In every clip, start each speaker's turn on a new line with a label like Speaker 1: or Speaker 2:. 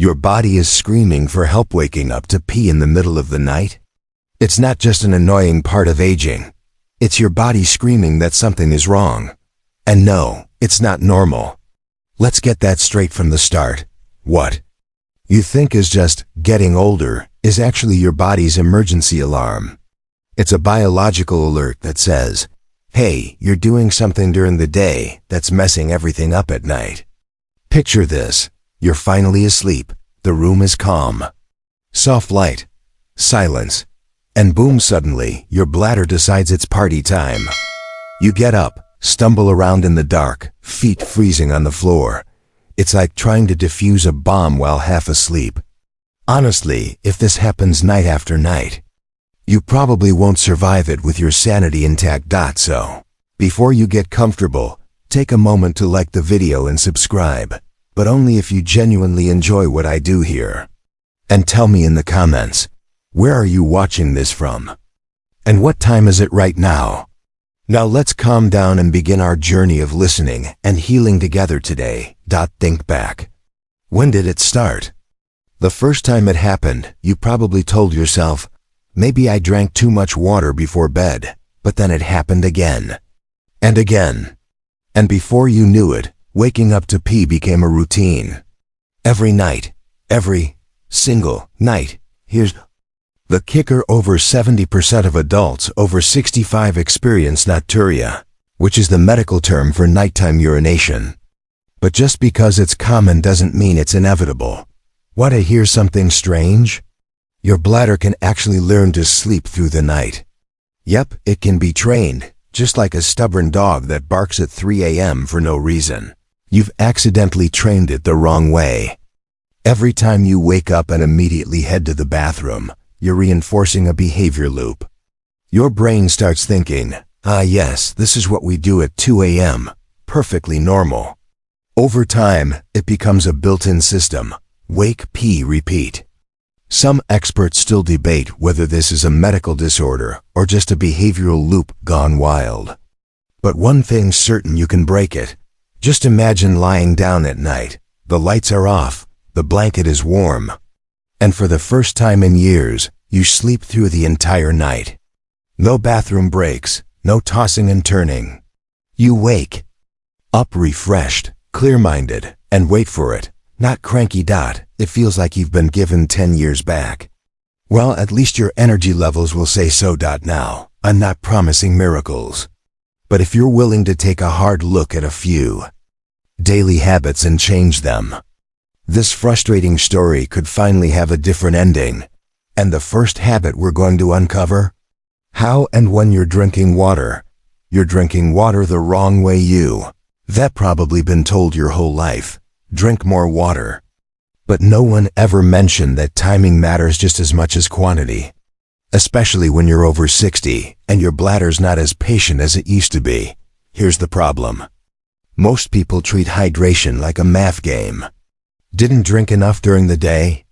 Speaker 1: Your body is screaming for help waking up to pee in the middle of the night. It's not just an annoying part of aging. It's your body screaming that something is wrong. And no, it's not normal. Let's get that straight from the start. What you think is just getting older is actually your body's emergency alarm. It's a biological alert that says, hey, you're doing something during the day that's messing everything up at night. Picture this. You're finally asleep. The room is calm. Soft light. Silence. And boom, suddenly, your bladder decides it's party time. You get up, stumble around in the dark, feet freezing on the floor. It's like trying to defuse a bomb while half asleep. Honestly, if this happens night after night, you probably won't survive it with your sanity intact. So, before you get comfortable, take a moment to like the video and subscribe, but only if you genuinely enjoy what I do here. And tell me in the comments, where are you watching this from? And what time is it right now? Now let's calm down and begin our journey of listening and healing together today. Think back. When did it start? The first time it happened, you probably told yourself, maybe I drank too much water before bed, but then it happened again. And again. And before you knew it, waking up to pee became a routine. Every night. Every single night. Here's the kicker: over 70% of adults over 65 experience nocturia, which is the medical term for nighttime urination. But just because it's common doesn't mean it's inevitable. Want to hear something strange? Your bladder can actually learn to sleep through the night. Yep, it can be trained, just like a stubborn dog that barks at 3 a.m. for no reason. You've accidentally trained it the wrong way. Every time you wake up and immediately head to the bathroom, you're reinforcing a behavior loop. Your brain starts thinking, yes, this is what we do at 2 a.m. Perfectly normal. Over time, it becomes a built-in system. Wake, pee, repeat. Some experts still debate whether this is a medical disorder or just a behavioral loop gone wild. But one thing's certain: you can break it. Just imagine lying down at night. The lights are off. The blanket is warm. And for the first time in years, you sleep through the entire night. No bathroom breaks, no tossing and turning. You wake up refreshed, clear-minded, and wait for it. Not cranky. It feels like you've been given 10 years back. Well, at least your energy levels will say so. Now, I'm not promising miracles. But if you're willing to take a hard look at a few daily habits and change them, this frustrating story could finally have a different ending. And the first habit we're going to uncover: how and when you're drinking water. You're drinking water the wrong way. That probably been told your whole life. Drink more water. But no one ever mentioned that timing matters just as much as quantity. Especially when you're over 60 and your bladder's not as patient as it used to be. Here's the problem. Most people treat hydration like a math game. Didn't drink enough during the day?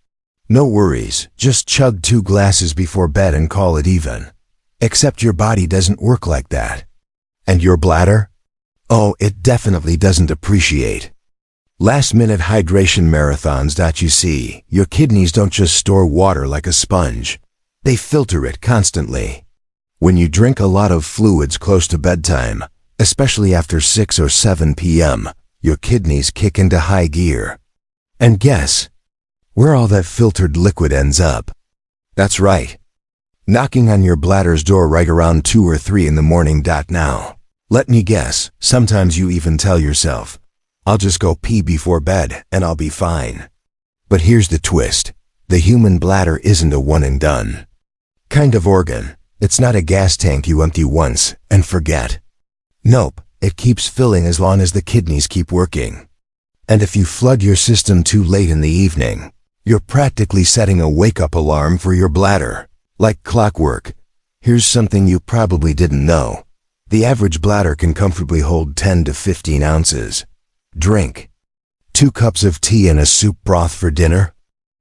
Speaker 1: No worries, just chug 2 glasses before bed and call it even. Except your body doesn't work like that. And your bladder? Oh, it definitely doesn't appreciate last-minute hydration marathons. You see, your kidneys don't just store water like a sponge. They filter it constantly. When you drink a lot of fluids close to bedtime, especially after 6 or 7 p.m., your kidneys kick into high gear. And guess where all that filtered liquid ends up? That's right. Knocking on your bladder's door right around 2 or 3 in the morning. Now, let me guess, sometimes you even tell yourself, I'll just go pee before bed and I'll be fine. But here's the twist. The human bladder isn't a one and done kind of organ. It's not a gas tank you empty once and forget. Nope, it keeps filling as long as the kidneys keep working. And if you flood your system too late in the evening, you're practically setting a wake-up alarm for your bladder. Like clockwork. Here's something you probably didn't know. The average bladder can comfortably hold 10 to 15 ounces. Drink 2 cups of tea and a soup broth for dinner?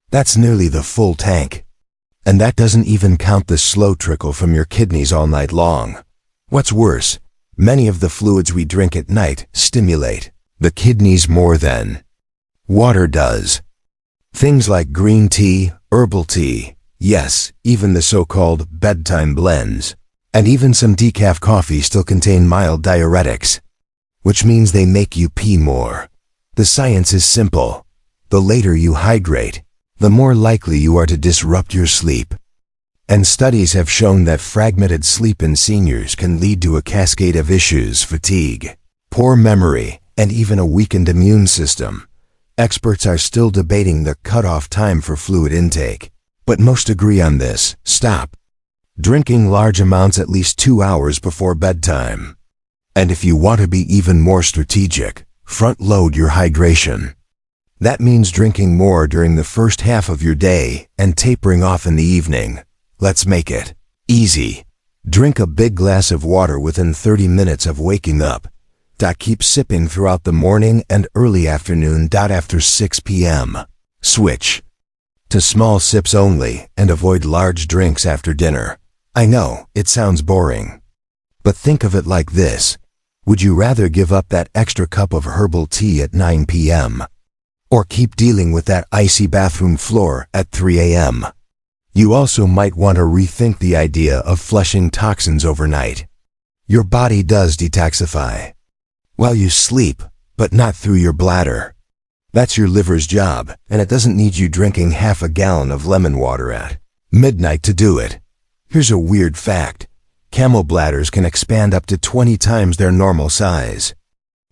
Speaker 1: That's nearly the full tank. And that doesn't even count the slow trickle from your kidneys all night long. What's worse, many of the fluids we drink at night stimulate the kidneys more than water does. Things like green tea, herbal tea, yes, even the so-called bedtime blends, and even some decaf coffee still contain mild diuretics, which means they make you pee more. The science is simple. The later you hydrate, the more likely you are to disrupt your sleep. And studies have shown that fragmented sleep in seniors can lead to a cascade of issues: fatigue, poor memory, and even a weakened immune system. Experts are still debating the cutoff time for fluid intake, but most agree on this: stop drinking large amounts at least 2 hours before bedtime. And if you want to be even more strategic, front-load your hydration. That means drinking more during the first half of your day and tapering off in the evening. Let's make it easy. Drink a big glass of water within 30 minutes of waking up. Keep sipping throughout the morning and early afternoon. After 6 p.m. switch to small sips only and avoid large drinks after dinner. I know, it sounds boring. But think of it like this. Would you rather give up that extra cup of herbal tea at 9 p.m. or keep dealing with that icy bathroom floor at 3 a.m.? You also might want to rethink the idea of flushing toxins overnight. Your body does detoxify while you sleep, but not through your bladder. That's your liver's job, and it doesn't need you drinking half a gallon of lemon water at midnight to do it. Here's a weird fact. Camel bladders can expand up to 20 times their normal size.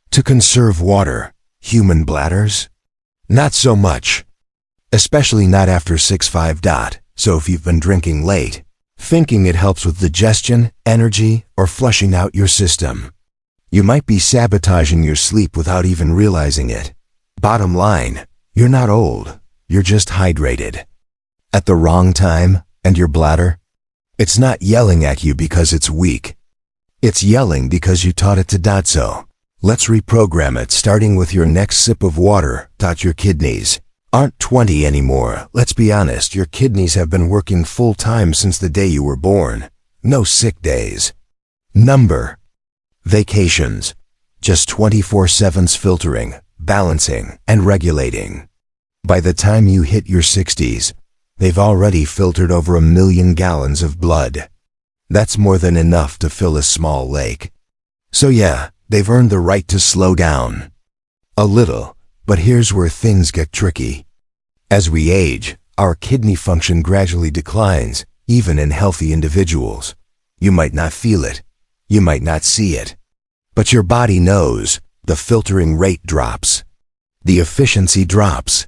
Speaker 1: To conserve water, human bladders? Not so much. Especially not after 6:5. So if you've been drinking late, thinking it helps with digestion, energy, or flushing out your system, you might be sabotaging your sleep without even realizing it. Bottom line, you're not old, you're just hydrated. At the wrong time, and your bladder? It's not yelling at you because it's weak. It's yelling because you taught it to. So let's reprogram it, starting with your next sip of water. Your kidneys aren't 20 anymore. Let's be honest, your kidneys have been working full-time since the day you were born. No sick days. Number. Vacations. Just 24/7 filtering, balancing, and regulating. By the time you hit your 60s, they've already filtered over 1 million gallons of blood. That's more than enough to fill a small lake. So yeah, they've earned the right to slow down. A little, but here's where things get tricky. As we age, our kidney function gradually declines, even in healthy individuals. You might not feel it. You might not see it. But your body knows. The filtering rate drops. The efficiency drops.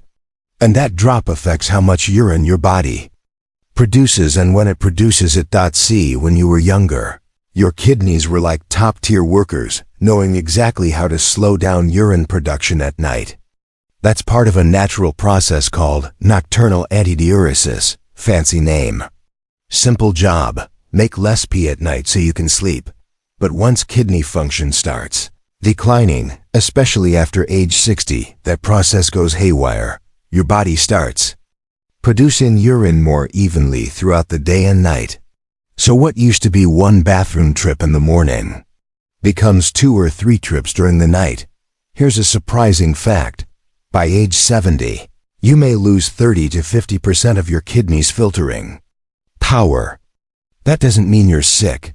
Speaker 1: And that drop affects how much urine your body produces and when it produces it. See, when you were younger, your kidneys were like top-tier workers, knowing exactly how to slow down urine production at night. That's part of a natural process called nocturnal antidiuresis, fancy name. Simple job, make less pee at night so you can sleep. But once kidney function starts declining, especially after age 60, that process goes haywire. Your body starts producing urine more evenly throughout the day and night. So what used to be 1 bathroom trip in the morning becomes 2 or 3 trips during the night. Here's a surprising fact. By age 70, you may lose 30 to 50% of your kidneys filtering power. That doesn't mean you're sick.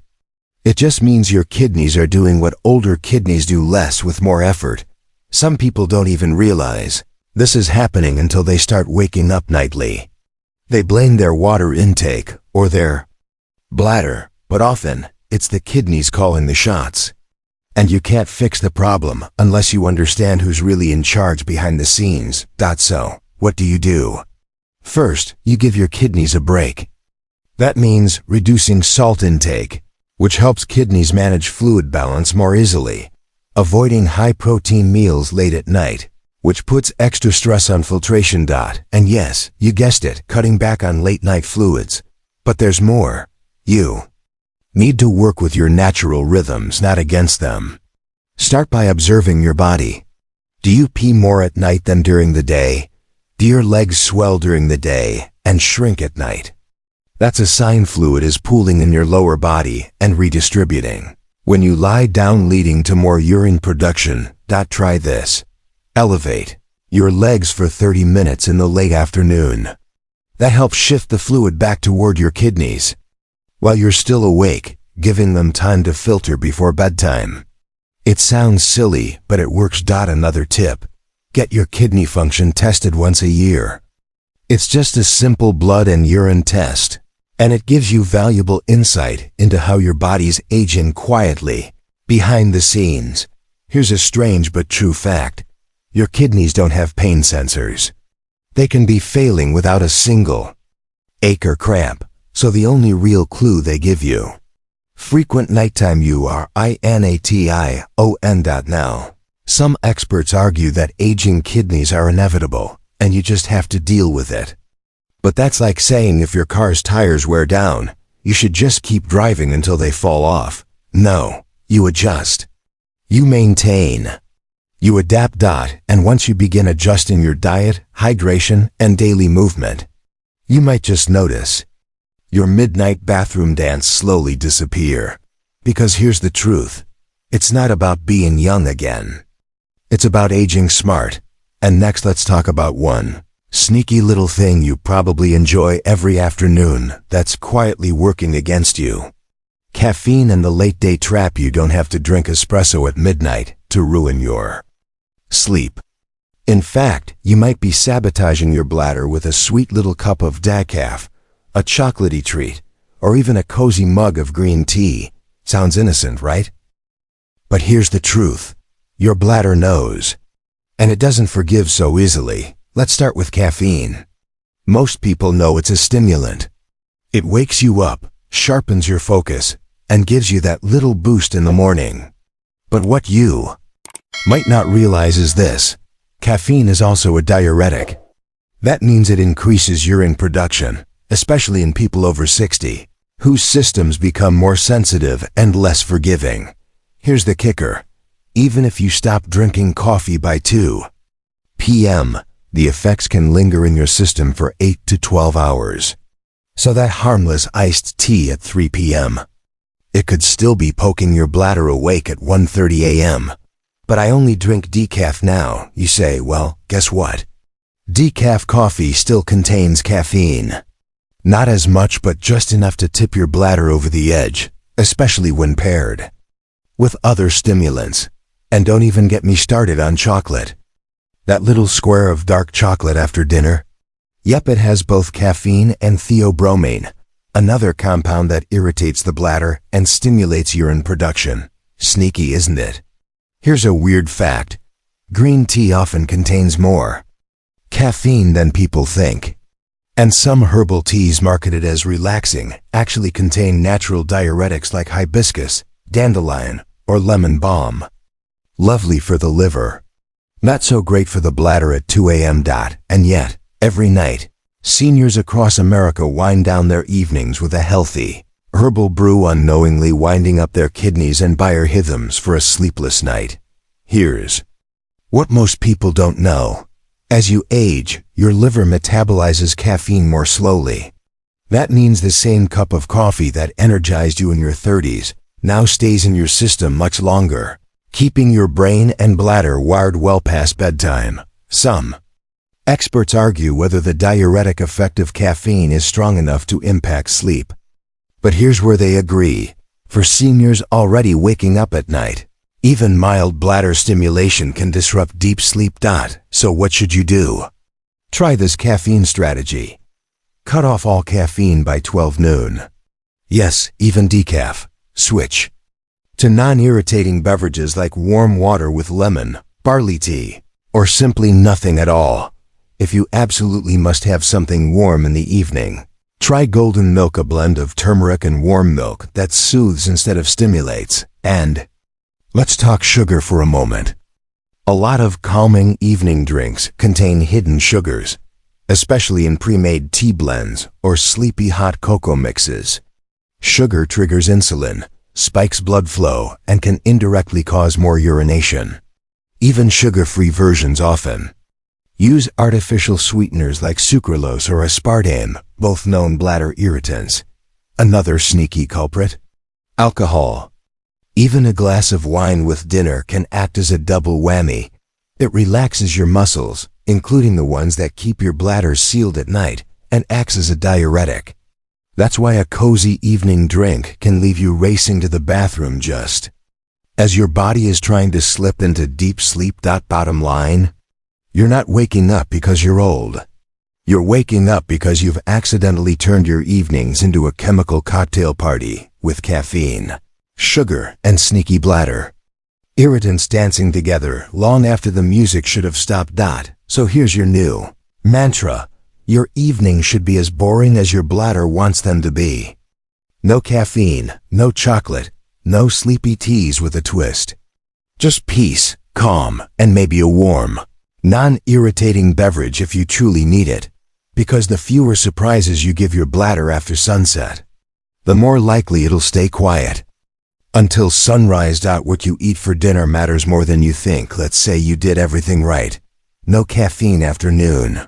Speaker 1: It just means your kidneys are doing what older kidneys do, less with more effort. Some people don't even realize this is happening until they start waking up nightly. They blame their water intake or their bladder, but often it's the kidneys calling the shots. And you can't fix the problem unless you understand who's really in charge behind the scenes. So, what do? First, you give your kidneys a break. That means reducing salt intake, which helps kidneys manage fluid balance more easily. Avoiding high-protein meals late at night, which puts extra stress on filtration. And yes, you guessed it, cutting back on late-night fluids. But there's more. You need to work with your natural rhythms, not against them. Start by observing your body. Do you pee more at night than during the day? Do your legs swell during the day and shrink at night? That's a sign fluid is pooling in your lower body and redistributing. When you lie down, leading to more urine production. Try this. Elevate your legs for 30 minutes in the late afternoon. That helps shift the fluid back toward your kidneys, while you're still awake, giving them time to filter before bedtime. It sounds silly, but it works. Another tip: get your kidney function tested once a year. It's just a simple blood and urine test, and it gives you valuable insight into how your body's aging quietly, behind the scenes. Here's a strange but true fact: your kidneys don't have pain sensors. They can be failing without a single ache or cramp, so the only real clue they give you: frequent nighttime urination. Now, some experts argue that aging kidneys are inevitable, and you just have to deal with it. But that's like saying if your car's tires wear down, you should just keep driving until they fall off. No, you adjust. You maintain. You adapt. And once you begin adjusting your diet, hydration, and daily movement, you might just notice your midnight bathroom dance slowly disappear. Because here's the truth: it's not about being young again. It's about aging smart. And next, let's talk about one sneaky little thing you probably enjoy every afternoon that's quietly working against you: caffeine and the late-day trap. You don't have to drink espresso at midnight to ruin your sleep. In fact, you might be sabotaging your bladder with a sweet little cup of decaf, a chocolatey treat, or even a cozy mug of green tea. Sounds innocent, right? But here's the truth: your bladder knows, and it doesn't forgive so easily. Let's start with caffeine. Most people know it's a stimulant. It wakes you up, sharpens your focus, and gives you that little boost in the morning. But what you might not realize is this: caffeine is also a diuretic. That means it increases urine production, especially in people over 60, whose systems become more sensitive and less forgiving. Here's the kicker: even if you stop drinking coffee by 2 p.m., the effects can linger in your system for 8 to 12 hours. So that harmless iced tea at 3 p.m., it could still be poking your bladder awake at 1:30 a.m. But I only drink decaf now. You say, well, guess what? Decaf coffee still contains caffeine. Not as much, but just enough to tip your bladder over the edge, especially when paired with other stimulants. And don't even get me started on chocolate. That little square of dark chocolate after dinner? Yep, it has both caffeine and theobromine, another compound that irritates the bladder and stimulates urine production. Sneaky, isn't it? Here's a weird fact: green tea often contains more caffeine than people think. And some herbal teas marketed as relaxing actually contain natural diuretics like hibiscus, dandelion, or lemon balm. Lovely for the liver, not so great for the bladder at 2 a.m. And yet, every night, seniors across America wind down their evenings with a healthy herbal brew, unknowingly winding up their kidneys and biorhythms for a sleepless night. Here's what most people don't know: as you age, your liver metabolizes caffeine more slowly. That means the same cup of coffee that energized you in your 30s now stays in your system much longer, keeping your brain and bladder wired well past bedtime. Some experts argue whether the diuretic effect of caffeine is strong enough to impact sleep. But here's where they agree: for seniors already waking up at night, even mild bladder stimulation can disrupt deep sleep. So what should you do? Try this caffeine strategy. Cut off all caffeine by 12 noon. Yes, even decaf. Switch to non-irritating beverages like warm water with lemon, barley tea, or simply nothing at all. If you absolutely must have something warm in the evening, try golden milk, a blend of turmeric and warm milk that soothes instead of stimulates. And let's talk sugar for a moment. A lot of calming evening drinks contain hidden sugars, especially in pre-made tea blends or sleepy hot cocoa mixes. Sugar triggers insulin, spikes blood flow, and can indirectly cause more urination. Even sugar-free versions often use artificial sweeteners like sucralose or aspartame, both known bladder irritants. Another sneaky culprit: alcohol. Even a glass of wine with dinner can act as a double whammy. It relaxes your muscles, including the ones that keep your bladder sealed at night and acts as a diuretic. That's why a cozy evening drink can leave you racing to the bathroom just as your body is trying to slip into deep sleep. Bottom line, you're not waking up because you're old. You're waking up because you've accidentally turned your evenings into a chemical cocktail party with caffeine, sugar, and sneaky bladder irritants dancing together long after the music should have stopped. So here's your new mantra. Your evenings should be as boring as your bladder wants them to be. No caffeine, no chocolate, no sleepy teas with a twist. Just peace, calm, and maybe a warm, non-irritating beverage if you truly need it. Because the fewer surprises you give your bladder after sunset, the more likely it'll stay quiet. Until sunrise. What you eat for dinner matters more than you think. Let's say you did everything right. No caffeine after noon.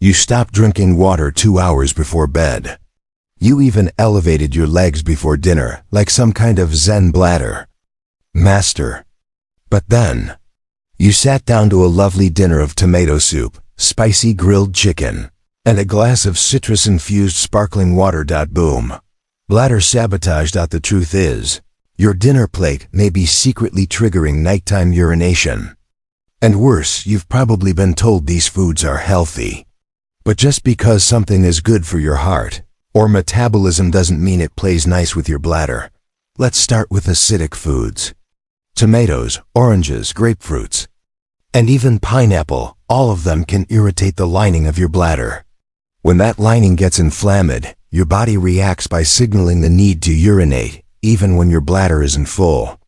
Speaker 1: You stopped drinking water 2 hours before bed. You even elevated your legs before dinner, like some kind of Zen bladder master. But then, you sat down to a lovely dinner of tomato soup, spicy grilled chicken, and a glass of citrus-infused sparkling water. Boom. Bladder sabotage. The truth is, your dinner plate may be secretly triggering nighttime urination. And worse, you've probably been told these foods are healthy. But just because something is good for your heart or metabolism doesn't mean it plays nice with your bladder. Let's start with acidic foods. Tomatoes, oranges, grapefruits, and even pineapple, all of them can irritate the lining of your bladder. When that lining gets inflamed, your body reacts by signaling the need to urinate, even when your bladder isn't full.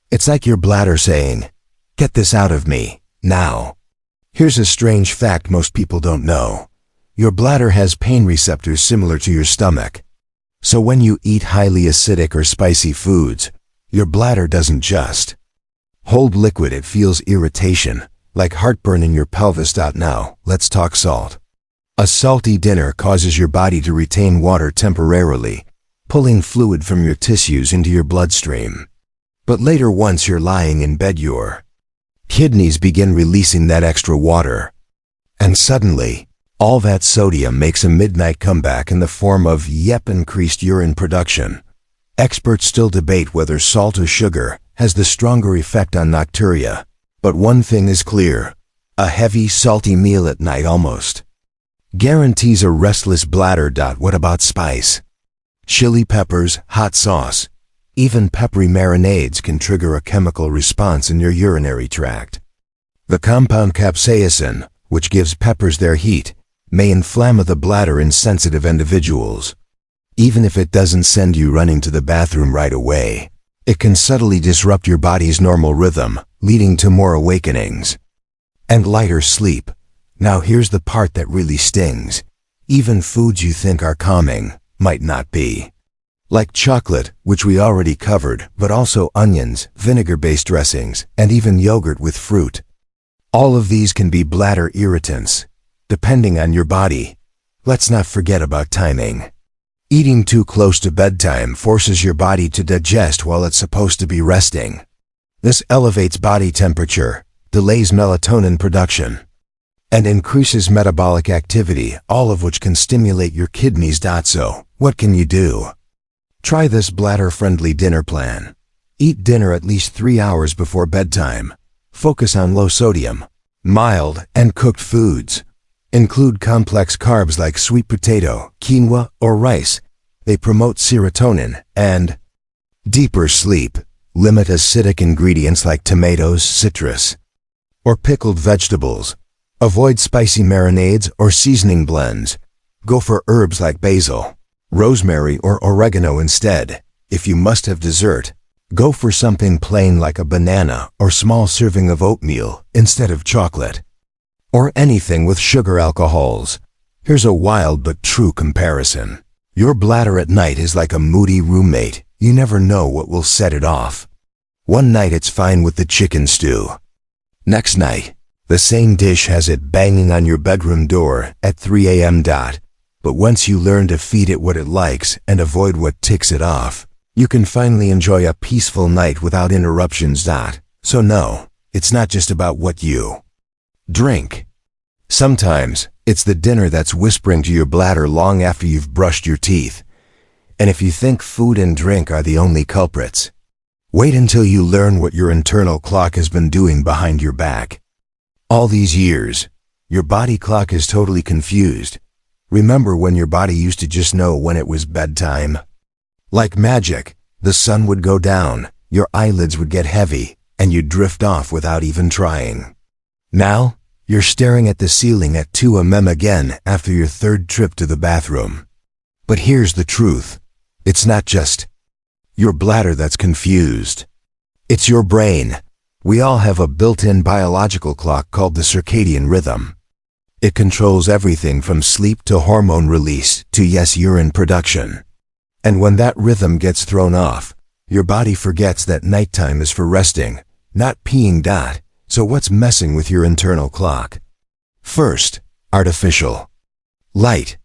Speaker 1: It's like your bladder saying, "Get this out of me, now." Here's a strange fact most people don't know. Your bladder has pain receptors similar to your stomach. So when you eat highly acidic or spicy foods, your bladder doesn't just hold liquid, it feels irritation, like heartburn in your pelvis. Now, let's talk salt. A salty dinner causes your body to retain water temporarily, pulling fluid from your tissues into your bloodstream. But later, once you're lying in bed, your kidneys begin releasing that extra water. And suddenly, all that sodium makes a midnight comeback in the form of increased urine production. Experts still debate whether salt or sugar has the stronger effect on nocturia. But one thing is clear: a heavy, salty meal at night almost guarantees a restless bladder. What about spice? Chili peppers, hot sauce, even peppery marinades can trigger a chemical response in your urinary tract. The compound capsaicin, which gives peppers their heat, may inflame the bladder in sensitive individuals. Even if it doesn't send you running to the bathroom right away, it can subtly disrupt your body's normal rhythm, leading to more awakenings and lighter sleep. Now here's the part that really stings. Even foods you think are calming might not be. Like chocolate, which we already covered, but also onions, vinegar-based dressings, and even yogurt with fruit. All of these can be bladder irritants, depending on your body. Let's not forget about timing. Eating too close to bedtime forces your body to digest while it's supposed to be resting. This elevates body temperature, delays melatonin production, and increases metabolic activity, all of which can stimulate your kidneys. So, what can you do? Try this bladder-friendly dinner plan. Eat dinner at least 3 hours before bedtime. Focus on low-sodium, mild, and cooked foods. Include complex carbs like sweet potato, quinoa, or rice. They promote serotonin and deeper sleep. Limit acidic ingredients like tomatoes, citrus, or pickled vegetables. Avoid spicy marinades or seasoning blends. Go for herbs like basil, rosemary, or oregano instead. If you must have dessert, go for something plain like a banana or small serving of oatmeal instead of chocolate or anything with sugar alcohols. Here's a wild but true comparison. Your bladder at night is like a moody roommate. You never know what will set it off. One night it's fine with the chicken stew. Next night, the same dish has it banging on your bedroom door at 3 a.m. But once you learn to feed it what it likes and avoid what ticks it off, you can finally enjoy a peaceful night without interruptions. So no, it's not just about what you drink. Sometimes, it's the dinner that's whispering to your bladder long after you've brushed your teeth. And if you think food and drink are the only culprits, wait until you learn what your internal clock has been doing behind your back. All these years, your body clock is totally confused. Remember when your body used to just know when it was bedtime? Like magic, the sun would go down, your eyelids would get heavy, and you'd drift off without even trying. Now, you're staring at the ceiling at 2 a.m. again after your 3rd trip to the bathroom. But here's the truth. It's not just your bladder that's confused. It's your brain. We all have a built-in biological clock called the circadian rhythm. It controls everything from sleep to hormone release to urine production. And when that rhythm gets thrown off, your body forgets that nighttime is for resting, not peeing. So what's messing with your internal clock? First, artificial light.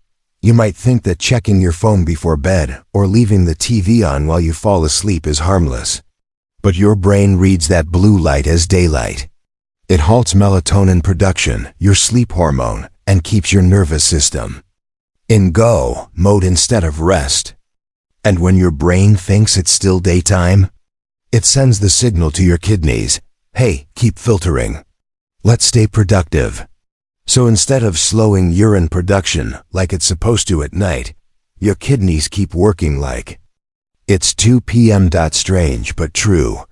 Speaker 1: You might think that checking your phone before bed or leaving the TV on while you fall asleep is harmless. But your brain reads that blue light as daylight. It halts melatonin production, your sleep hormone, and keeps your nervous system in go mode instead of rest. And when your brain thinks it's still daytime, it sends the signal to your kidneys, hey, keep filtering. Let's stay productive. So instead of slowing urine production like it's supposed to at night, your kidneys keep working like it's 2 p.m. Strange but true.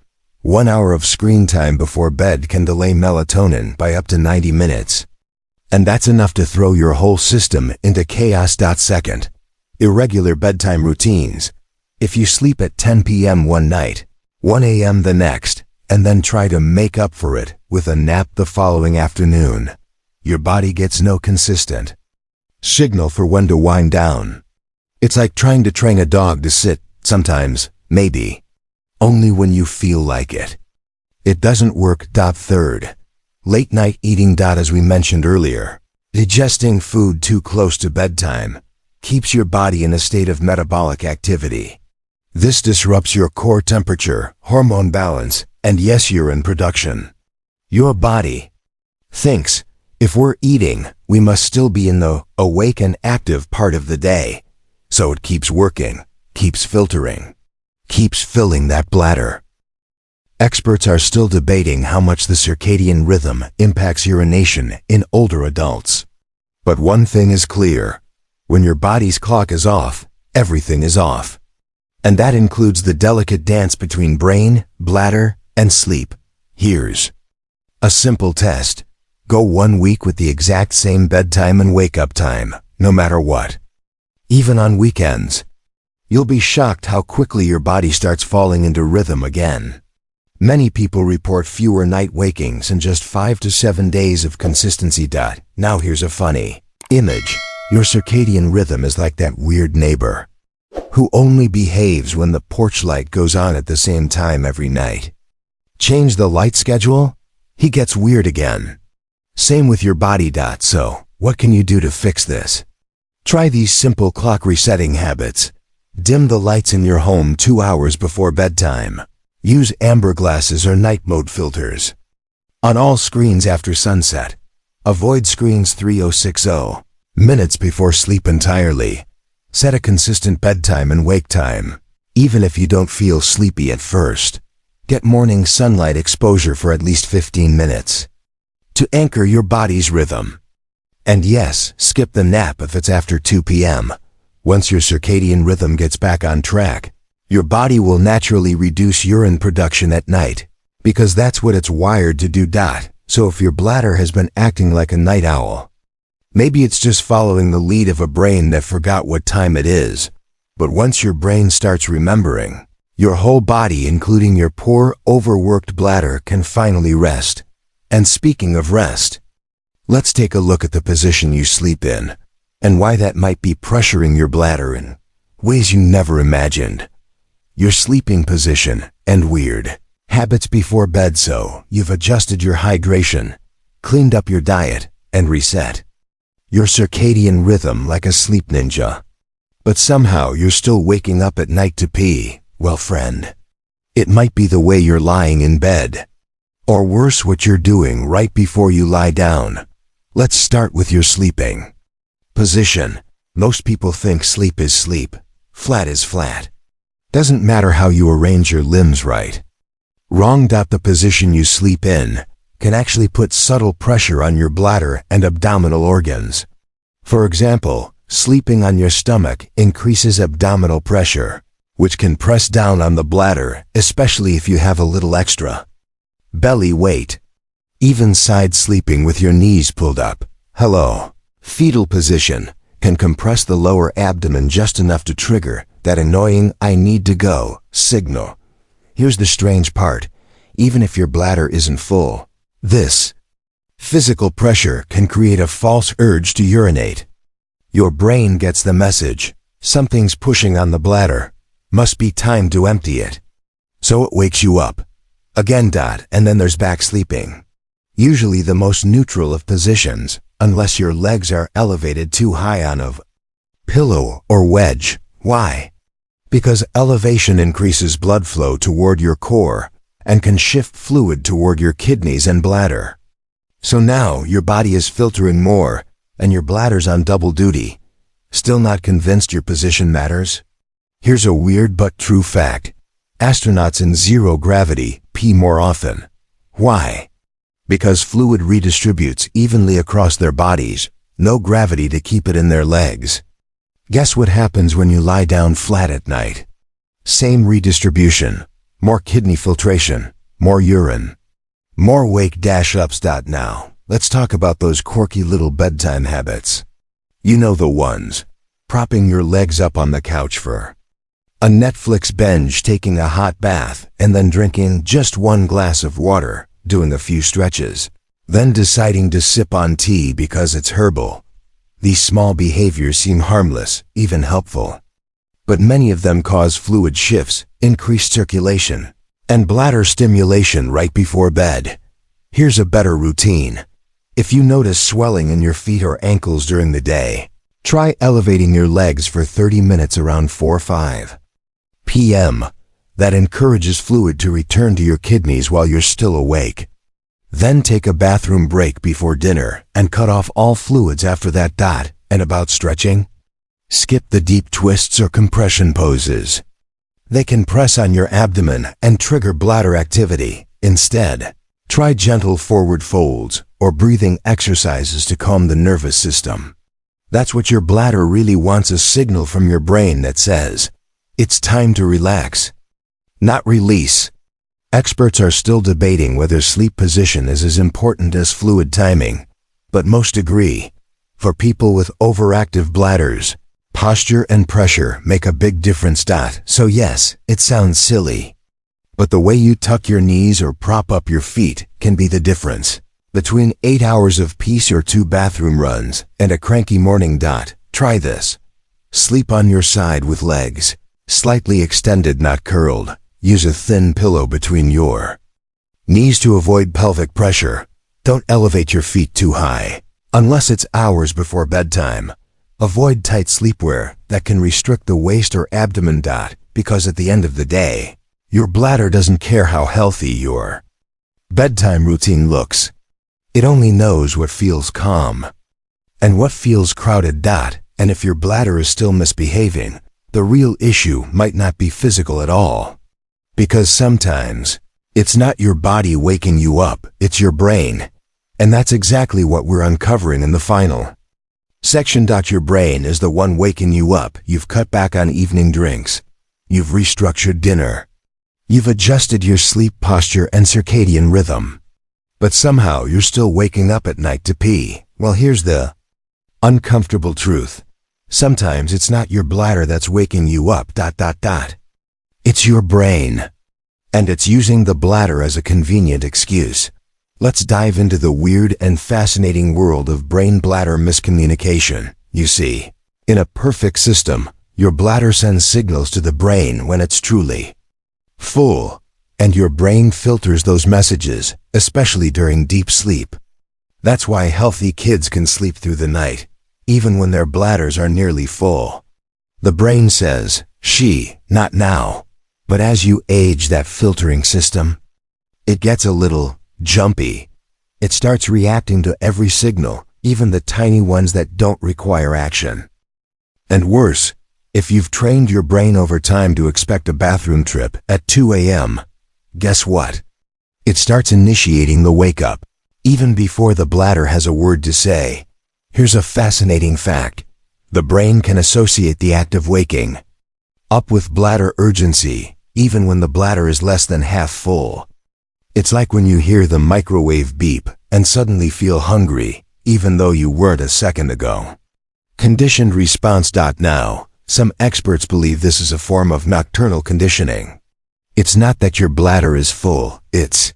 Speaker 1: 1 hour of screen time before bed can delay melatonin by up to 90 minutes. And that's enough to throw your whole system into chaos. Second, irregular bedtime routines. If you sleep at 10 p.m. one night, 1 a.m. the next, and then try to make up for it with a nap the following afternoon, your body gets no consistent signal for when to wind down. It's like trying to train a dog to sit, sometimes, maybe, only when you feel like it. It doesn't work. Third, late night eating. As we mentioned earlier, digesting food too close to bedtime keeps your body in a state of metabolic activity. This disrupts your core temperature, hormone balance, and urine production. Your body thinks, if we're eating, we must still be in the awake and active part of the day. So it keeps working, keeps filtering, keeps filling that bladder. Experts are still debating how much the circadian rhythm impacts urination in older adults. But one thing is clear. When your body's clock is off, everything is off. And that includes the delicate dance between brain, bladder, and sleep. Here's a simple test. Go 1 week with the exact same bedtime and wake-up time, no matter what. Even on weekends. You'll be shocked how quickly your body starts falling into rhythm again. Many people report fewer night wakings and just 5 to 7 days of consistency. Now here's a funny image. Your circadian rhythm is like that weird neighbor who only behaves when the porch light goes on at the same time every night. Change the light schedule, he gets weird again. Same with your body. So, what can you do to fix this? Try these simple clock resetting habits. Dim the lights in your home 2 hours before bedtime. Use amber glasses or night mode filters on all screens after sunset. Avoid screens 3060 minutes before sleep entirely. Set a consistent bedtime and wake time, even if you don't feel sleepy at first. Get morning sunlight exposure for at least 15 minutes to anchor your body's rhythm. And yes, skip the nap if it's after 2 p.m. Once your circadian rhythm gets back on track, your body will naturally reduce urine production at night, because that's what it's wired to do. So if your bladder has been acting like a night owl, maybe it's just following the lead of a brain that forgot what time it is. But once your brain starts remembering, your whole body, including your poor, overworked bladder, can finally rest. And speaking of rest, let's take a look at the position you sleep in, and why that might be pressuring your bladder in ways you never imagined. Your sleeping position and weird habits before bed. So you've adjusted your hydration, cleaned up your diet, and reset your circadian rhythm like a sleep ninja. But somehow you're still waking up at night to pee. Well, friend, it might be the way you're lying in bed. Or worse, what you're doing right before you lie down. Let's start with your sleeping position. Most people think sleep is sleep, flat is flat. Doesn't matter how you arrange your limbs right. Wrong. The position you sleep in can actually put subtle pressure on your bladder and abdominal organs. For example, sleeping on your stomach increases abdominal pressure, which can press down on the bladder, especially if you have a little extra belly weight. Even side sleeping with your knees pulled up, fetal position, can compress the lower abdomen just enough to trigger that annoying "I need to go" signal. Here's the strange part. Even if your bladder isn't full, this physical pressure can create a false urge to urinate. Your brain gets the message, something's pushing on the bladder, must be time to empty it. So it wakes you up. Again. And then there's back sleeping. Usually the most neutral of positions, unless your legs are elevated too high on a pillow or wedge. Why? Because elevation increases blood flow toward your core and can shift fluid toward your kidneys and bladder. So now your body is filtering more and your bladder's on double duty. Still not convinced your position matters? Here's a weird but true fact. Astronauts in zero gravity pee more often. Why? Because fluid redistributes evenly across their bodies, no gravity to keep it in their legs. Guess what happens when you lie down flat at night? Same redistribution, more kidney filtration, more urine, more wake-ups. Now, let's talk about those quirky little bedtime habits. You know the ones. Propping your legs up on the couch for a Netflix binge, taking a hot bath, and then drinking just one glass of water, doing a few stretches, then deciding to sip on tea because it's herbal. These small behaviors seem harmless, even helpful. But many of them cause fluid shifts, increased circulation, and bladder stimulation right before bed. Here's a better routine. If you notice swelling in your feet or ankles during the day, try elevating your legs for 30 minutes around 4-5 p.m. That encourages fluid to return to your kidneys while you're still awake. Then take a bathroom break before dinner and cut off all fluids after that. And about stretching? Skip the deep twists or compression poses. They can press on your abdomen and trigger bladder activity. Instead, try gentle forward folds or breathing exercises to calm the nervous system. That's what your bladder really wants, a signal from your brain that says, it's time to relax, not release. Experts are still debating whether sleep position is as important as fluid timing, but most agree. For people with overactive bladders, posture and pressure make a big difference. So yes, it sounds silly, but the way you tuck your knees or prop up your feet can be the difference between 8 hours of peace or 2 bathroom runs and a cranky morning. Try this. Sleep on your side with legs slightly extended, not curled. Use a thin pillow between your knees to avoid pelvic pressure. Don't elevate your feet too high, unless it's hours before bedtime. Avoid tight sleepwear that can restrict the waist or abdomen. Because at the end of the day, your bladder doesn't care how healthy your bedtime routine looks. It only knows what feels calm and what feels crowded. And if your bladder is still misbehaving, the real issue might not be physical at all. Because sometimes, it's not your body waking you up, it's your brain. And that's exactly what we're uncovering in the final section. Your brain is the one waking you up. You've cut back on evening drinks. You've restructured dinner. You've adjusted your sleep posture and circadian rhythm. But somehow you're still waking up at night to pee. Well, here's the uncomfortable truth. Sometimes it's not your bladder that's waking you up. It's your brain. And it's using the bladder as a convenient excuse. Let's dive into the weird and fascinating world of brain-bladder miscommunication. You see, in a perfect system, your bladder sends signals to the brain when it's truly full, and your brain filters those messages, especially during deep sleep. That's why healthy kids can sleep through the night, even when their bladders are nearly full. The brain says, not now. But as you age, that filtering system, it gets a little jumpy. It starts reacting to every signal, even the tiny ones that don't require action. And worse, if you've trained your brain over time to expect a bathroom trip at 2 a.m., guess what? It starts initiating the wake-up, even before the bladder has a word to say. Here's a fascinating fact. The brain can associate the act of waking up with bladder urgency, even when the bladder is less than half full. It's like when you hear the microwave beep and suddenly feel hungry, even though you weren't a second ago. Conditioned response. Now, some experts believe this is a form of nocturnal conditioning. It's not that your bladder is full, it's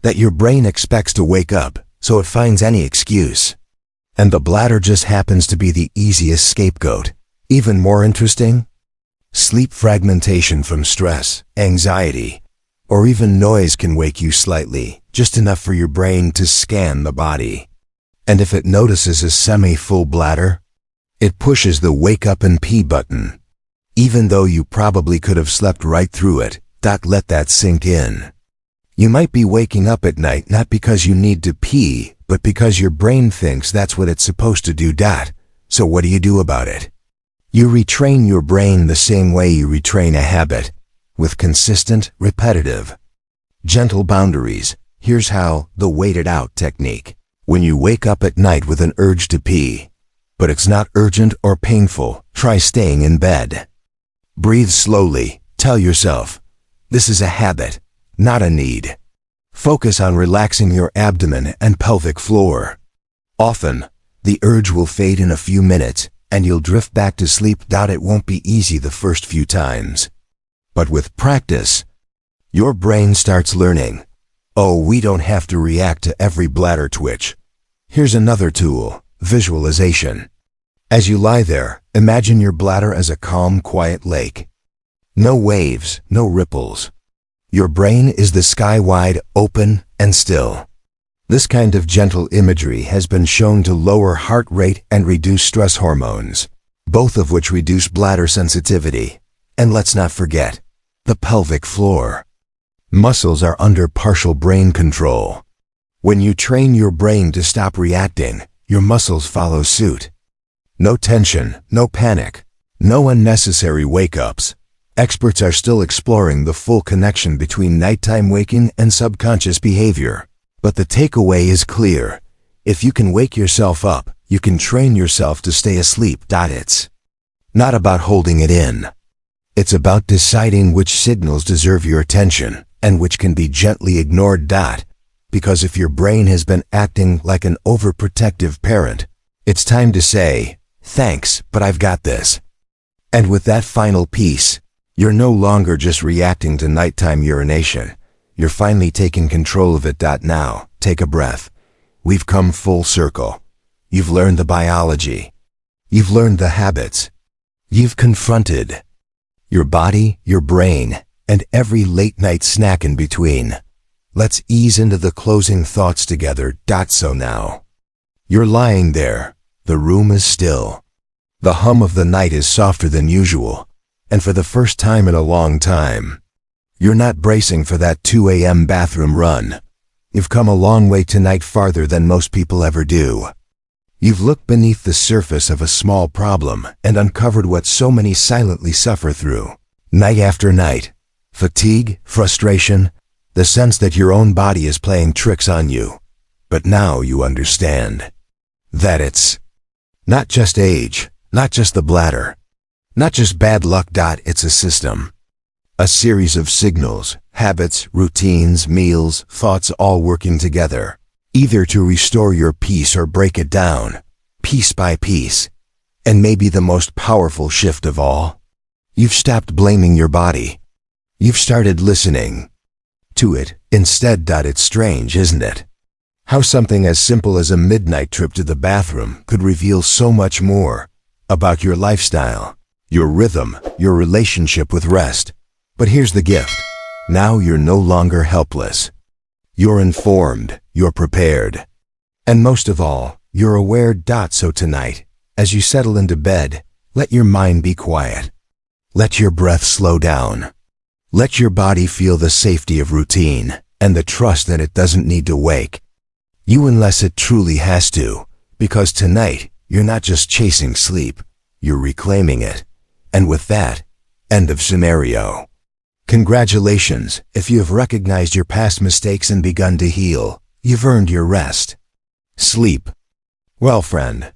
Speaker 1: that your brain expects to wake up, so it finds any excuse. And the bladder just happens to be the easiest scapegoat. Even more interesting? Sleep fragmentation from stress, anxiety, or even noise can wake you slightly, just enough for your brain to scan the body. And if it notices a semi-full bladder, it pushes the wake up and pee button. Even though you probably could have slept right through it. Let that sink in. You might be waking up at night not because you need to pee, but because your brain thinks that's what it's supposed to do. So what do you do about it? You retrain your brain the same way you retrain a habit, with consistent, repetitive, gentle boundaries. Here's how: the wait it out technique. When you wake up at night with an urge to pee, but it's not urgent or painful, try staying in bed. Breathe slowly. Tell yourself, this is a habit, not a need. Focus on relaxing your abdomen and pelvic floor. Often, the urge will fade in a few minutes, and you'll drift back to sleep. It won't be easy the first few times. But with practice, your brain starts learning. Oh, we don't have to react to every bladder twitch. Here's another tool: visualization. As you lie there, imagine your bladder as a calm, quiet lake. No waves, no ripples. Your brain is the sky wide, open, and still. This kind of gentle imagery has been shown to lower heart rate and reduce stress hormones, both of which reduce bladder sensitivity. And let's not forget, the pelvic floor. Muscles are under partial brain control. When you train your brain to stop reacting, your muscles follow suit. No tension, no panic, no unnecessary wake-ups. Experts are still exploring the full connection between nighttime waking and subconscious behavior. But the takeaway is clear. If you can wake yourself up, you can train yourself to stay asleep. It's not about holding it in. It's about deciding which signals deserve your attention and which can be gently ignored. Because if your brain has been acting like an overprotective parent, it's time to say, thanks, but I've got this. And with that final piece, you're no longer just reacting to nighttime urination. You're finally taking control of it. Now, take a breath. We've come full circle. You've learned the biology. You've learned the habits. You've confronted your body, your brain, and every late-night snack in between. Let's ease into the closing thoughts together. So now, you're lying there. The room is still. The hum of the night is softer than usual. And for the first time in a long time, you're not bracing for that 2 a.m. bathroom run. You've come a long way tonight, farther than most people ever do. You've looked beneath the surface of a small problem and uncovered what so many silently suffer through, night after night. Fatigue, frustration, the sense that your own body is playing tricks on you. But now you understand that it's not just age, not just the bladder, not just bad luck. It's a system. A series of signals, habits, routines, meals, thoughts, all working together, either to restore your peace or break it down, piece by piece. And maybe the most powerful shift of all, you've stopped blaming your body. You've started listening to it instead. It's strange, isn't it? How something as simple as a midnight trip to the bathroom could reveal so much more about your lifestyle, your rhythm, your relationship with rest. But here's the gift. Now you're no longer helpless. You're informed, you're prepared, and most of all, you're aware. So tonight, as you settle into bed, let your mind be quiet. Let your breath slow down. Let your body feel the safety of routine and the trust that it doesn't need to wake you unless it truly has to, Because tonight, you're not just chasing sleep, you're reclaiming it. And with that, end of scenario. Congratulations, if you have recognized your past mistakes and begun to heal, you've earned your rest. Sleep. Well, friend,